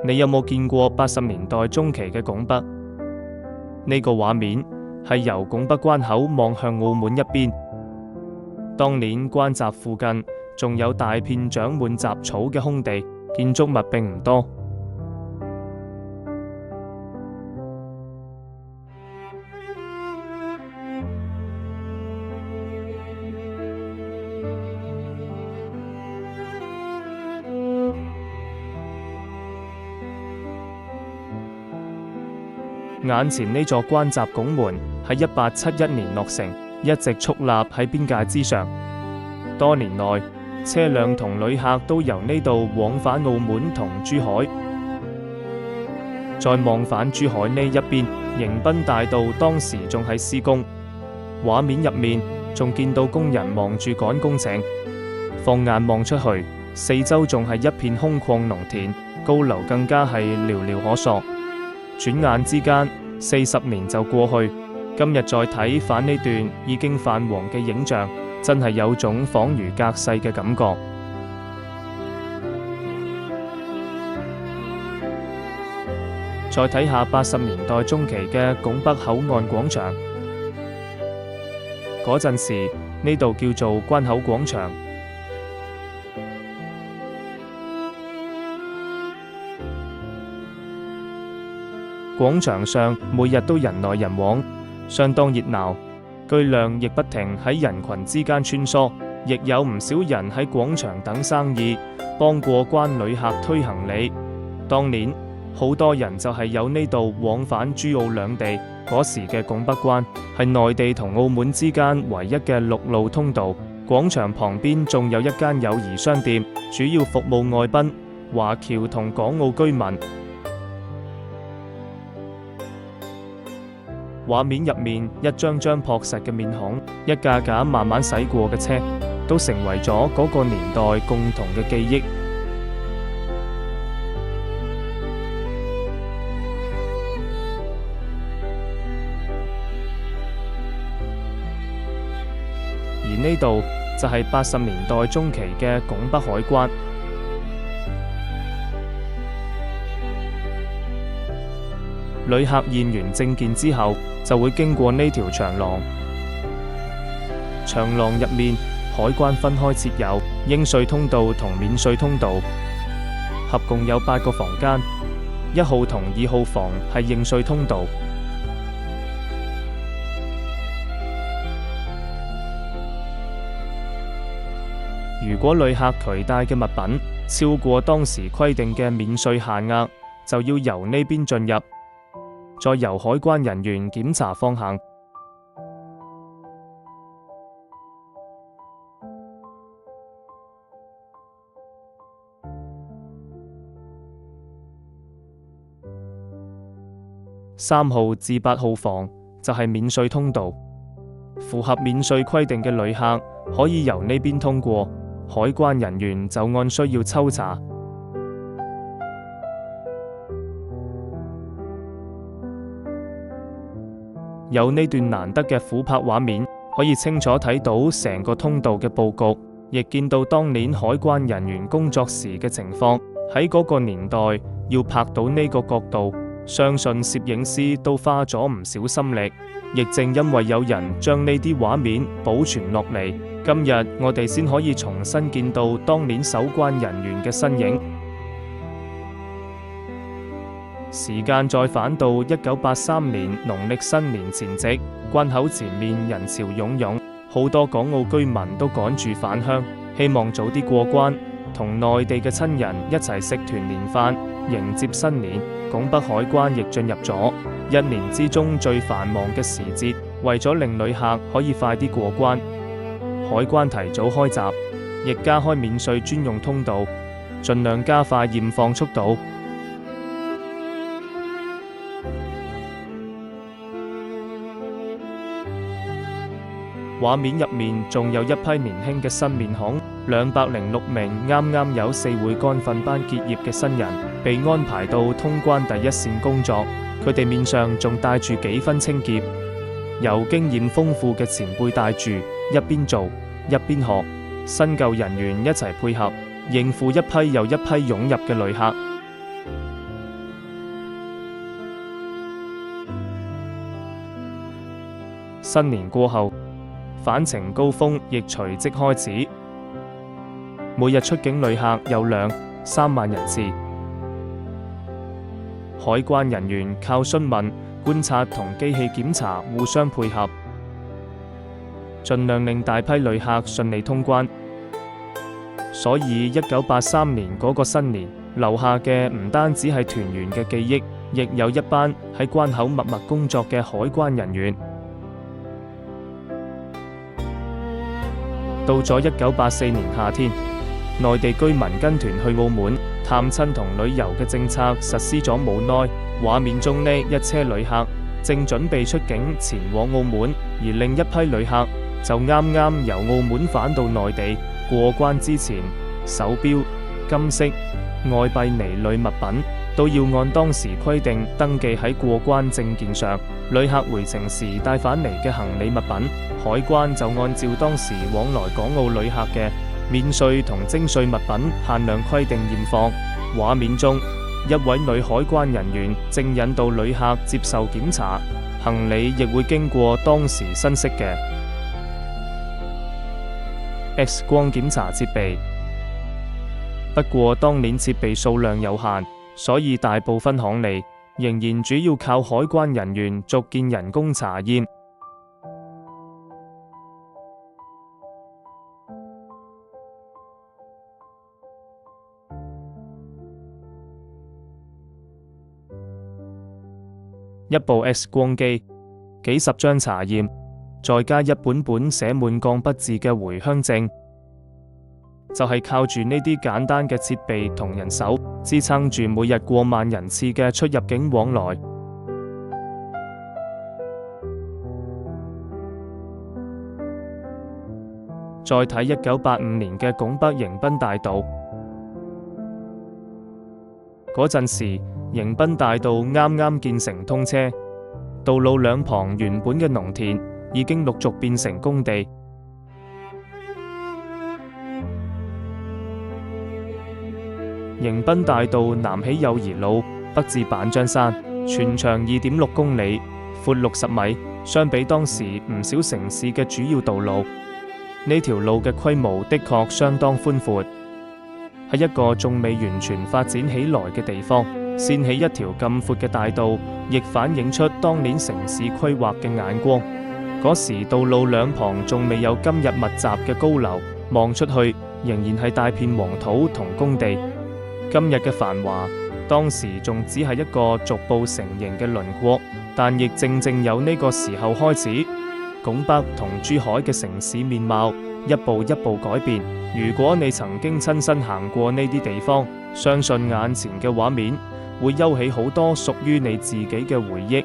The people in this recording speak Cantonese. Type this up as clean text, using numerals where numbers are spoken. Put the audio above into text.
你有冇見過80年代中期嘅拱北？呢個畫面係由拱北關口望向澳門一邊。當年關閘附近仲有大片長滿雜草嘅空地，建築物並唔多。眼前呢座關閘拱門喺1871年落成，一直矗立喺邊界之上。多年來，車輛同旅客都由呢度往返澳門同珠海。再望返珠海呢一邊，迎賓大道當時仲喺施工，畫面入面仲見到工人忙住趕工程。放眼望出去，四周仲係一片空曠農田，高樓更加係寥寥可索。轉眼之間，40年就過去。今日再睇返呢段已經泛黃嘅影像，真係有種恍如隔世嘅感覺。再睇下80年代中期嘅拱北口岸廣場，嗰陣時呢度叫做關口廣場。廣場上每日都人來人往，相當熱鬧，巨量亦不停喺人群之間穿梭，亦有唔少人喺廣場等生意，幫過關旅客推行李。當年好多人就係有呢度往返珠澳兩地，嗰時嘅拱北關係內地同澳門之間唯一嘅陸路通道。廣場旁邊仲有一間友誼商店，主要服務外賓、華僑同港澳居民。畫面入面一張張樸實嘅面孔，一架架慢慢駛過嘅車，都成為咗嗰個年代共同嘅記憶。而呢度就係80年代中期嘅拱北海關。旅客驗完證件之後，就會經過呢條長廊。長廊入面，海關分開設有應稅通道同免稅通道，合共有8個房間。1號同2號房係應稅通道。如果旅客攜帶嘅物品超過當時規定嘅免稅限額，就要由呢邊進入，再由海關人員檢查放行。3號至8號房就係免稅通道，符合免稅規定嘅旅客可以由呢邊通過，海關人員就按需要抽查。有呢段難得嘅俯拍畫面，可以清楚睇到成個通道嘅佈局，亦見到當年海關人員工作時嘅情況。喺嗰個年代，要拍到呢個角度，相信攝影師都花咗唔少心力。亦正因為有人將呢啲畫面保存落嚟，今日我哋先可以重新見到當年守關人員嘅身影。時間再返到1983年農曆新年前夕，關口前面人潮湧湧，好多港澳居民都趕住返鄉，希望早啲過關，同內地嘅親人一齊食團年飯，迎接新年。拱北海關亦進入咗1年之中最繁忙嘅時節，為咗令旅客可以快啲過關，海關提早開閘，亦加開免稅專用通道，盡量加快驗放速度。畫面入面仲有一批年輕嘅新面孔，206名啱啱有4會幹訓班結業嘅新人，被安排到通關第一線工作。佢哋面上仲帶住幾分清潔，由經驗豐富嘅前輩帶住，一邊做一邊學，新舊人員一齊配合，應付一批又一批湧入嘅旅客。新年過後，返程高峰亦隨即開始，每日出境旅客有2-3萬人次。海關人員靠詢問、觀察同機器檢查互相配合，盡量令大批旅客順利通關。所以1983年嗰個新年留下嘅唔單止係團圓嘅記憶，亦有一班喺關口默默工作嘅海關人員。到咗1984年夏天，內地居民跟團去澳門探親同旅遊嘅政策實施咗冇耐，畫面中呢一車旅客正準備出境前往澳門，而另一批旅客就啱啱由澳門返到內地。過關之前，手錶、金飾、外幣呢類物品都要按當時規定登記喺過關證件上。旅客回程時帶返嚟嘅行李物品，海關就按照當時往來港澳旅客嘅免稅同徵稅物品限量規定驗放。畫面中，一位女海關人員正引導旅客接受檢查，行李亦會經過當時新式嘅X 光檢查設備。不過當年設備數量有限，所以大部分行李仍然主要靠海關人員逐件人工查驗。一部 X 光機，幾十張查驗，再加一本本寫滿鋼筆字嘅回鄉證，就係靠住呢啲簡單嘅設備同人手，支撐住每日過萬人次嘅出入境往來。再睇1985年嘅拱北迎賓大道，嗰陣時迎賓大道啱啱建成通車，道路兩旁原本嘅農田已經陸續變成工地。迎賓大道南起友誼路，北至板張山，全長2.6公里，闊60米，相比當時唔少城市嘅主要道路，呢條路嘅規模的確相當寬闊。喺一個仲未完全發展起來嘅地方，掀起一條咁闊嘅大道，亦反映出當年城市規劃嘅眼光。嗰時道路兩旁仲未有今日密集嘅高樓，望出去仍然係大片黃土同工地。今日嘅繁華，當時仲只係一個逐步成形嘅輪廓，但亦正正有呢個時候開始，拱北同珠海嘅城市面貌一步一步改變。如果你曾經親身行過呢啲地方，相信眼前嘅畫面會勾起好多屬於你自己嘅回憶。